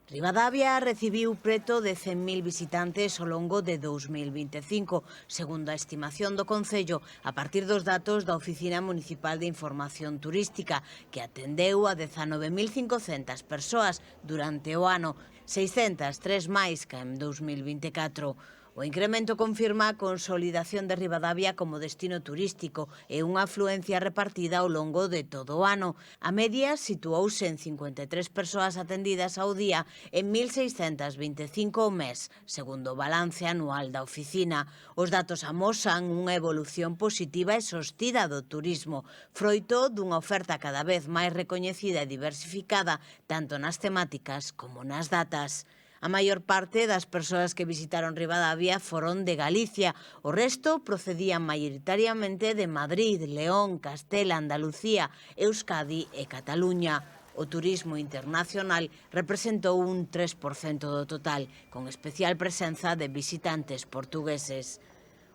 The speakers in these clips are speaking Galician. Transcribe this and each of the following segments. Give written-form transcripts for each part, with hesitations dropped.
Ribadavia recibiu preto de 100.000 visitantes ao longo de 2025, segundo a estimación do Concello, a partir dos datos da Oficina Municipal de Información Turística, que atendeu a 19.500 persoas durante o ano, 603 máis que en 2024. O incremento confirma a consolidación de Ribadavia como destino turístico e unha afluencia repartida ao longo de todo o ano. A media situouse en 53 persoas atendidas ao día en 1.625 ao mes, segundo o balance anual da oficina. Os datos amosan unha evolución positiva e sostida do turismo, froito dunha oferta cada vez máis recoñecida e diversificada tanto nas temáticas como nas datas. A maior parte das persoas que visitaron Ribadavia foron de Galicia, o resto procedían maioritariamente de Madrid, León, Castela, Andalucía, Euskadi e Cataluña. O turismo internacional representou un 3% do total, con especial presenza de visitantes portugueses.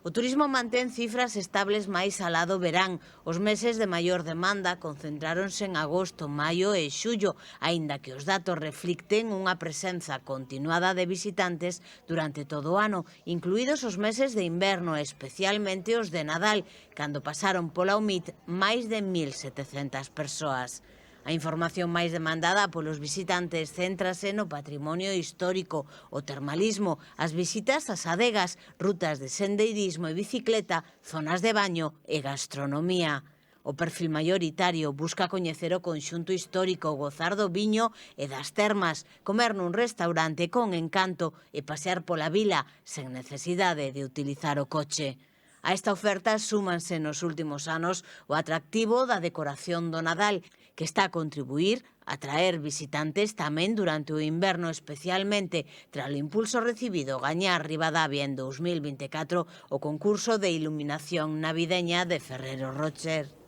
O turismo mantén cifras estables máis alá do verán. Os meses de maior demanda concentráronse en agosto, maio e xullo, aínda que os datos reflicten unha presenza continuada de visitantes durante todo o ano, incluídos os meses de inverno e especialmente os de Nadal, cando pasaron pola UMIT máis de 1.700 persoas. A información máis demandada polos visitantes céntrase no patrimonio histórico, o termalismo, as visitas ás adegas, rutas de sendeirismo e bicicleta, zonas de baño e gastronomía. O perfil maioritario busca coñecer o conxunto histórico, gozar do viño e das termas, comer nun restaurante con encanto e pasear pola vila sen necesidade de utilizar o coche. A esta oferta súmanse nos últimos anos o atractivo da decoración do Nadal, que está a contribuir a atraer visitantes tamén durante o inverno, especialmente tras o impulso recibido gañar Ribadavia en 2024 o concurso de iluminación navideña de Ferrero Rocher.